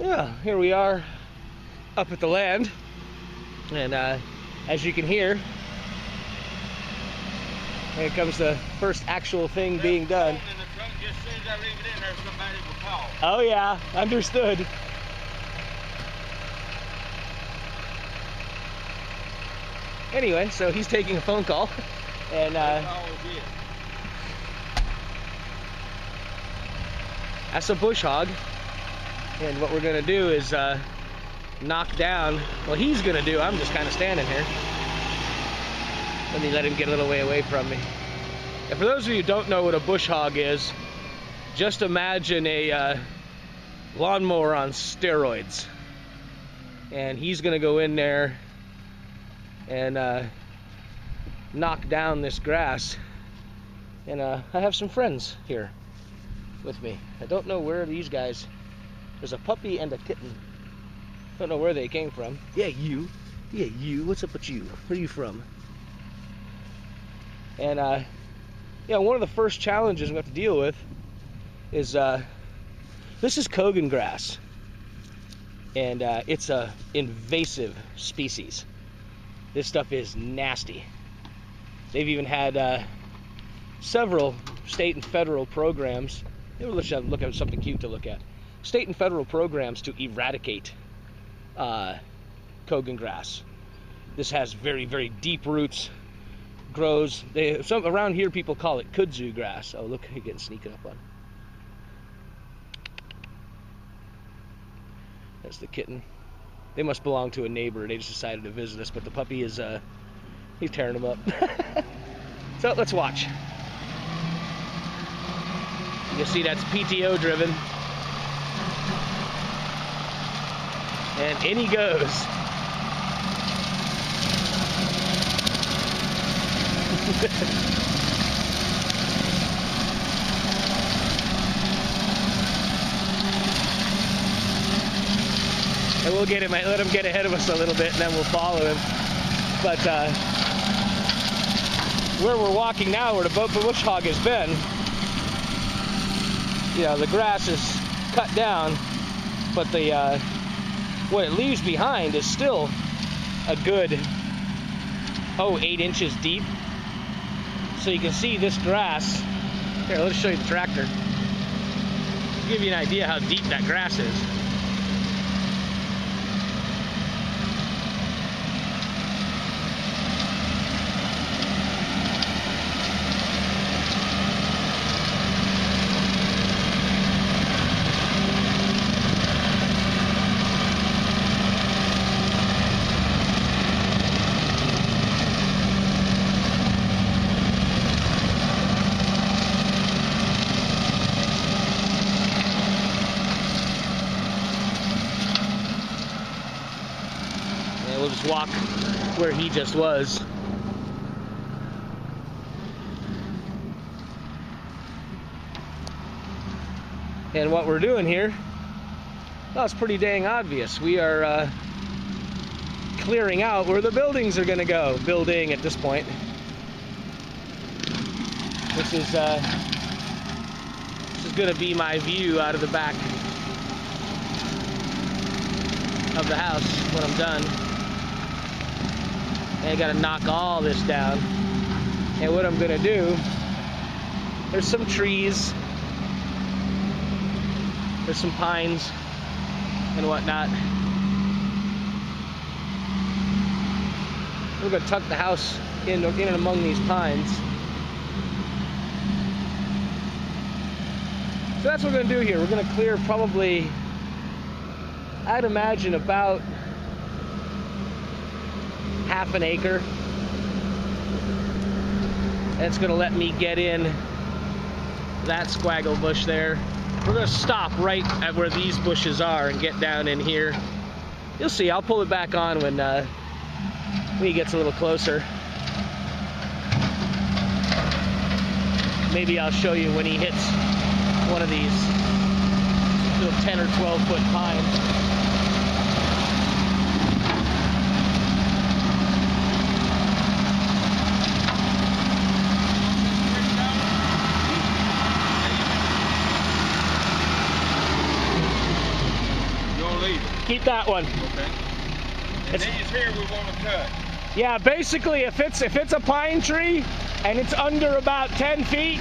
Yeah, here we are up at the land, and as you can hear, here comes the first actual thing being done. In the truck, just as soon as I leave it in there, somebody will call. Oh yeah, understood. Anyway, so he's taking a phone call, and that's a bush hog. And what we're gonna do is knock down, well he's gonna do, I'm just kind of standing here. Let me let him get a little way away from me. And for those of you who don't know what a bush hog is, just imagine a lawnmower on steroids. And he's gonna go in there and knock down this grass. And I have some friends here with me. I don't know where these guys, there's a puppy and a kitten. Don't know where they came from. Yeah, you. Yeah, you. What's up with you? Where are you from? And yeah, one of the first challenges we have to deal with is this is Kogan grass, and it's a invasive species. This stuff is nasty. They've even had several state and federal programs. Maybe let's look at something cute to look at. State and federal programs to eradicate Kogan grass. This has very, very deep roots. Grows. Some around here people call it kudzu grass. Oh look, you're getting sneaking up on. That's the kitten. They must belong to a neighbor. They just decided to visit us, but the puppy is he's tearing them up. So let's watch. You can see that's PTO driven. And in he goes. And we'll get him, let him get ahead of us a little bit, and then we'll follow him. But where we're walking now, where the bush hog has been, you know, the grass is cut down, but the what it leaves behind is still a good 8 inches deep. So you can see this grass. Here, let's show you the tractor. Give you an idea how deep that grass is. We'll just walk where he just was. And what we're doing here, well, it's pretty dang obvious. We are clearing out where the buildings are going to go. Building at this point. This is going to be my view out of the back of the house when I'm done. And I gotta knock all this down. And what I'm gonna do, there's some trees, there's some pines and whatnot. We're gonna tuck the house in and among these pines. So that's what we're gonna do here. We're gonna clear probably, I'd imagine, about half an acre. And it's gonna let me get in that squaggle bush there. We're gonna stop right at where these bushes are and get down in here. You'll see, I'll pull it back on when he gets a little closer. Maybe I'll show you when he hits one of these little 10 or 12 foot pines. keep that one. Okay. And these here we want to cut. Yeah, basically if it's a pine tree and it's under about 10 feet,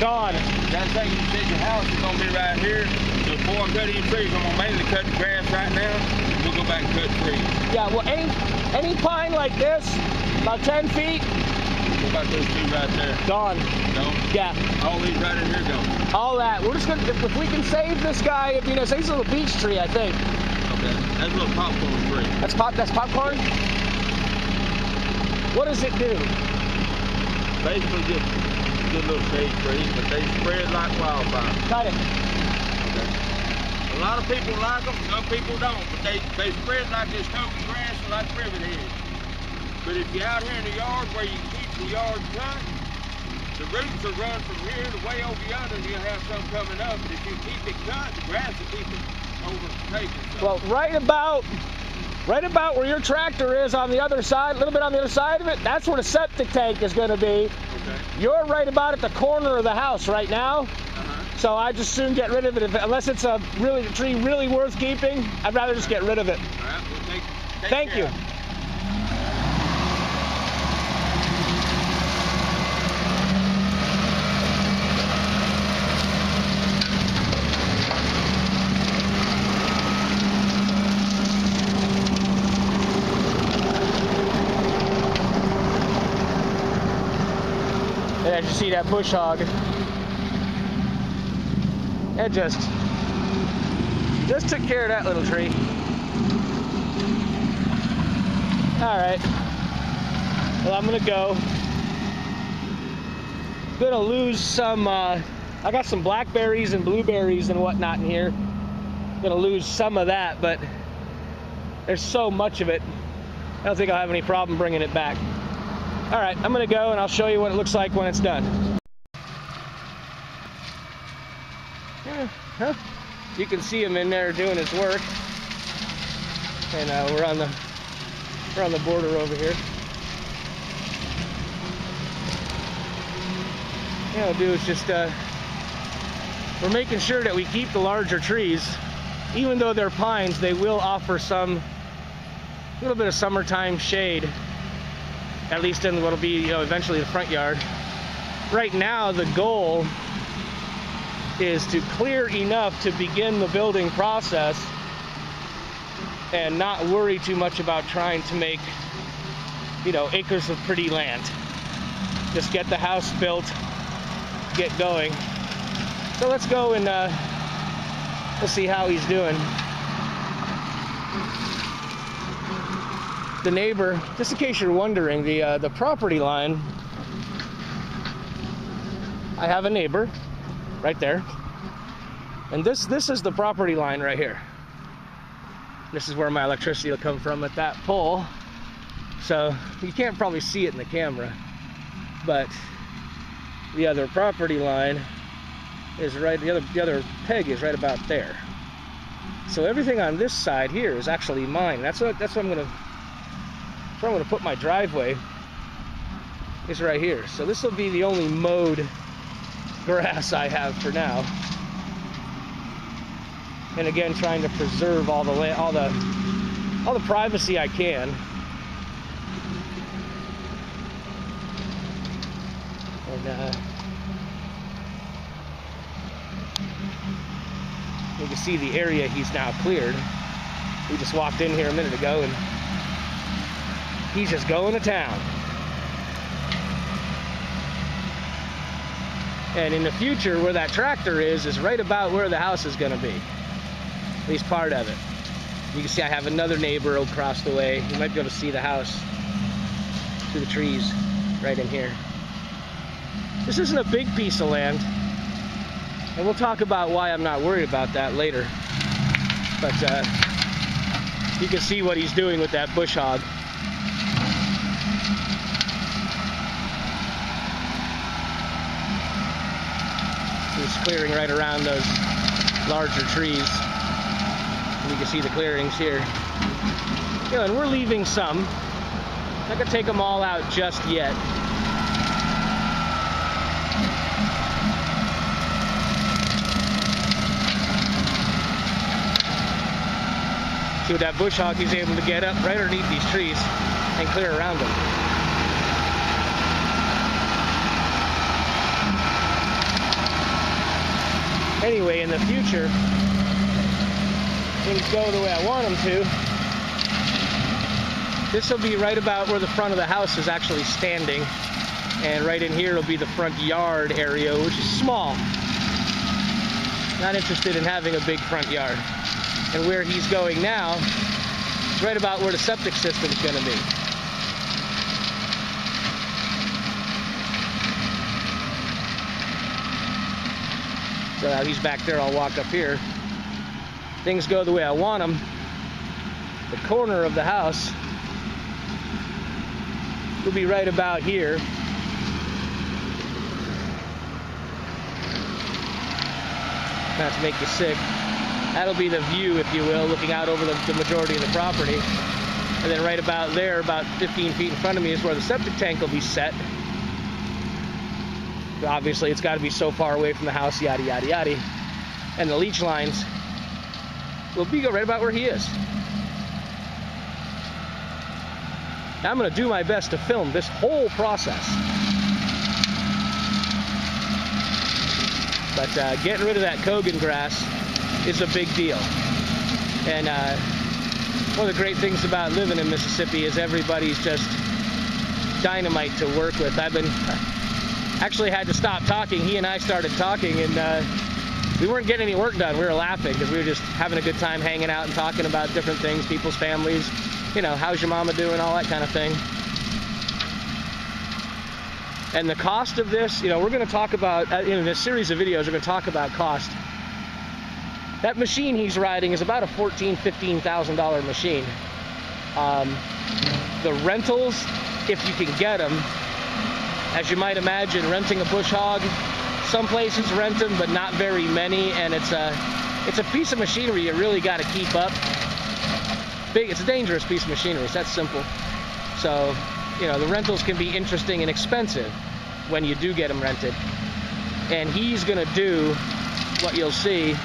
gone. That's how you said your house is gonna be right here. So before I cut any trees, I'm gonna mainly cut the grass right now. We'll go back and cut trees. Yeah, well any pine like this, about 10 feet. What about those two right there? Gone. No? Yeah. All these right in here gone. All that. We're just gonna, if we can save this guy, you know, say it's a little beech tree, I think. Okay. That's a little popcorn tree. That's popcorn? What does it do? Basically just good little shade trees, but they spread like wildfire. Cut it. Okay. A lot of people like them, some people don't, but they spread like this token grass and like privet hedge. But if you're out here in the yard where you keep the yard cut, the roots will run from here to way over yonder and you'll have some coming up. But if you keep it cut, the grass will keep it overtaken. Well, right about where your tractor is on the other side, a little bit on the other side of it, that's where the septic tank is going to be. Okay. You're right about at the corner of the house right now. So I just soon get rid of it. Unless it's a tree really worth keeping, I'd rather just get rid of it. All right, well, Thank you. And as you see that bush hog, it just took care of that little tree. All right. Well, I'm gonna go. Gonna lose some. I got some blackberries and blueberries and whatnot in here. Gonna lose some of that, but there's so much of it. I don't think I'll have any problem bringing it back. All right, I'm gonna go and I'll show you what it looks like when it's done. Huh? You can see him in there doing his work, and we're on the border over here. What I'll do is just we're making sure that we keep the larger trees, even though they're pines. They will offer a little bit of summertime shade, at least in what'll be, you know, eventually the front yard. Right now, the goal is to clear enough to begin the building process and not worry too much about trying to make, you know, acres of pretty land. Just get the house built, get going. So let's go and let's see how he's doing. The neighbor, just in case you're wondering, the property line, I have a neighbor right there, and this is the property line right here. This is where my electricity will come from at that pole. So you can't probably see it in the camera, but the other property line is right, the other peg is right about there. So everything on this side here is actually mine. That's what I'm gonna put my driveway, is right here. So this will be the only mowed grass I have for now. And again, trying to preserve all the privacy I can. And you can see the area he's now cleared. We just walked in here a minute ago and he's just going to town. And in the future, where that tractor is right about where the house is going to be. At least part of it. You can see I have another neighbor across the way. You might be able to see the house through the trees right in here. This isn't a big piece of land. And we'll talk about why I'm not worried about that later. But you can see what he's doing with that bush hog. He's clearing right around those larger trees. And you can see the clearings here. You know, and we're leaving some. Not gonna take them all out just yet. See, with that bush hog, he's able to get up right underneath these trees and clear around them. Anyway, in the future, things go the way I want them to. This will be right about where the front of the house is actually standing. And right in here will be the front yard area, which is small. Not interested in having a big front yard. And where he's going now is right about where the septic system is going to be. So now he's back there, I'll walk up here. Things go the way I want them. The corner of the house will be right about here. Not to make you sick. That'll be the view, if you will, looking out over the majority of the property. And then right about there, about 15 feet in front of me, is where the septic tank will be set. Obviously, it's got to be so far away from the house, yada, yada, yada. And the leach lines will be right about where he is. Now, I'm going to do my best to film this whole process. But getting rid of that Kogan grass is a big deal. And one of the great things about living in Mississippi is everybody's just dynamite to work with. I've been actually had to stop talking. He and I started talking, and we weren't getting any work done. We were laughing because we were just having a good time hanging out and talking about different things, people's families, you know, how's your mama doing, all that kind of thing. And the cost of this, you know, we're going to talk about, in this series of videos, we're going to talk about cost. That machine he's riding is about a $14,000, $15,000 machine. The rentals, if you can get them, as you might imagine, renting a bush hog, some places rent them, but not very many, and it's a piece of machinery you really got to keep up. It's a dangerous piece of machinery, so that's simple. So, you know, the rentals can be interesting and expensive when you do get them rented. And he's going to do what you'll see.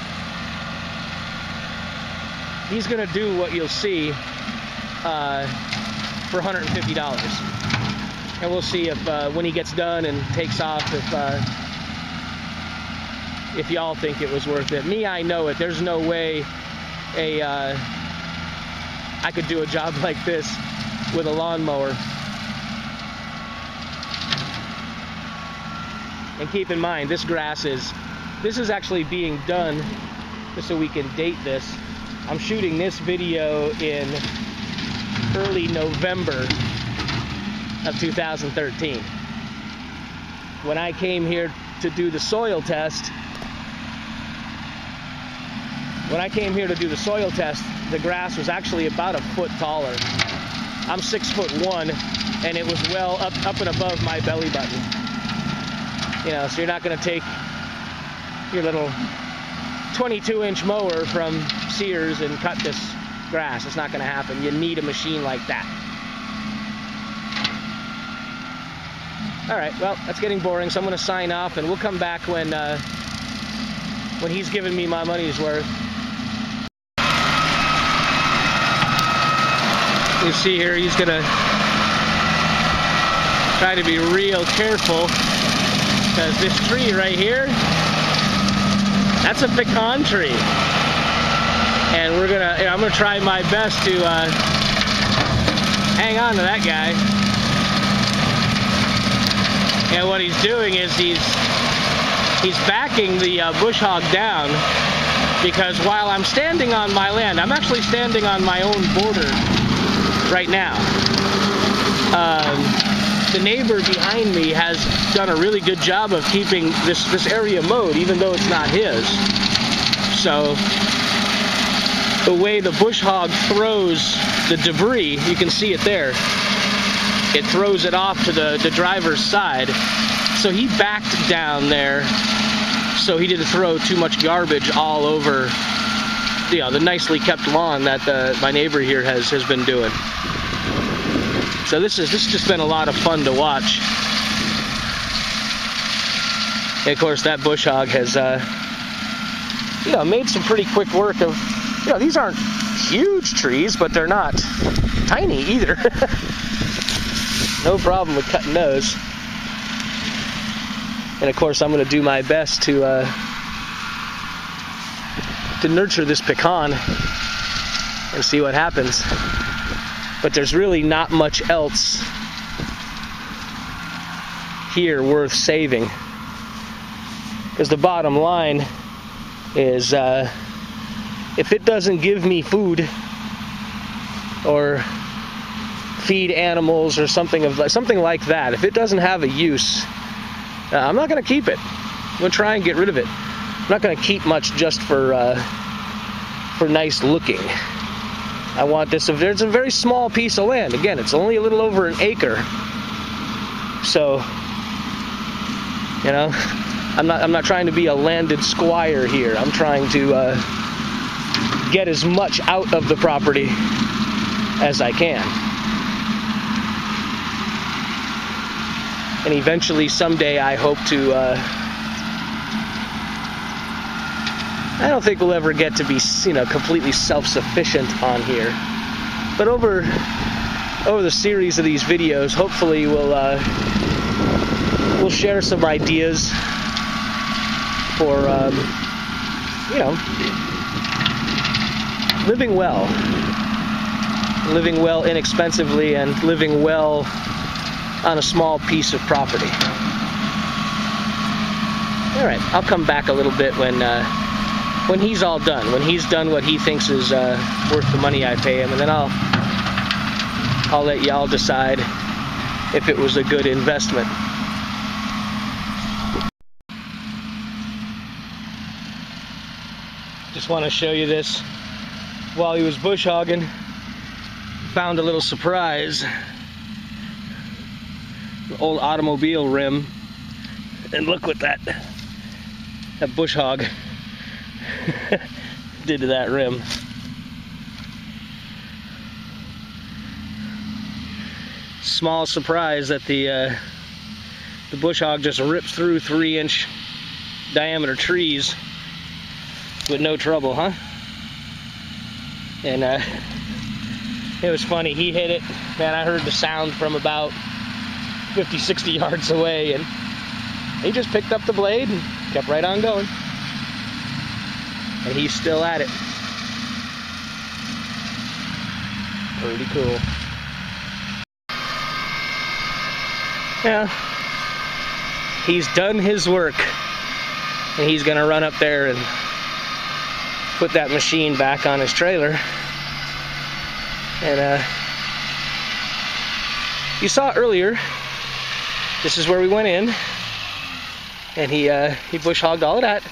He's going to do what you'll see for $150. And we'll see if when he gets done and takes off, if y'all think it was worth it. Me, I know it. There's no way I could do a job like this with a lawnmower. And keep in mind, this is actually being done, just so we can date this. I'm shooting this video in early November of 2013. When I came here to do the soil test, the grass was actually about a foot taller. I'm 6'1", and it was well up and above my belly button. You know, so you're not going to take your little 22-inch mower from Sears and cut this grass. It's not going to happen. You need a machine like that. All right, well, that's getting boring, so I'm going to sign off, and we'll come back when he's giving me my money's worth. You see here, he's going to try to be real careful, because this tree right here, that's a pecan tree. And I'm gonna try my best to hang on to that guy. And what he's doing is he's backing the bush hog down, because while I'm standing on my land, I'm actually standing on my own border right now. The neighbor behind me has done a really good job of keeping this area mowed, even though it's not his. So the way the bush hog throws the debris, you can see it there. It throws it off to the driver's side. So he backed down there so he didn't throw too much garbage all over, you know, the nicely kept lawn that my neighbor here has been doing. So this has just been a lot of fun to watch. And of course, that bush hog has, you know, made some pretty quick work of, you know, these aren't huge trees, but they're not tiny either. No problem with cutting those. And of course, I'm going to do my best to nurture this pecan and see what happens. But there's really not much else here worth saving, because the bottom line is if it doesn't give me food or feed animals or something like that, if it doesn't have a use, I'm not going to keep it. I'm going to try and get rid of it. I'm not going to keep much just for nice looking. I want this. There's a very small piece of land. Again, it's only a little over an acre. So, you know, I'm not trying to be a landed squire here. I'm trying to get as much out of the property as I can. And eventually, someday, I hope to, I don't think we'll ever get to be, you know, completely self-sufficient on here. But over the series of these videos, hopefully we'll share some ideas for, you know, living well inexpensively, and living well on a small piece of property. All right, I'll come back a little bit when he's all done, when he's done what he thinks is worth the money I pay him, and then I'll let y'all decide if it was a good investment. Just want to show you this. While he was bush hogging, found a little surprise. An old automobile rim, and look what that bush hog did to that rim. Small surprise that the bush hog just rips through 3-inch diameter trees with no trouble, huh? And it was funny, he hit it, man, I heard the sound from about 50, 60 yards away, and he just picked up the blade and kept right on going. And he's still at it. Pretty cool. Yeah, he's done his work, and he's gonna run up there and put that machine back on his trailer. And you saw earlier, this is where we went in, and he bush hogged all of that.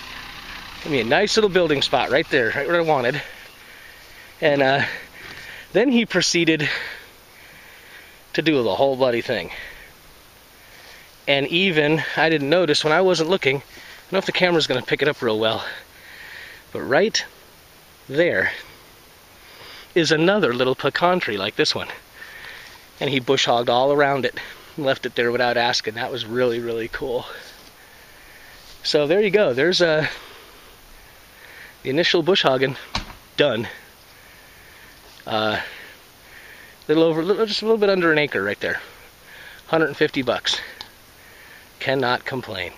Gave me a nice little building spot right there, right where I wanted. And then he proceeded to do the whole bloody thing. And even, I didn't notice when I wasn't looking, I don't know if the camera's going to pick it up real well, but right there is another little pecan tree like this one. And he bush hogged all around it, left it there without asking. That was really, really cool. So there you go. There's the initial bush hogging done. Just a little bit under an acre right there. $150. Cannot complain.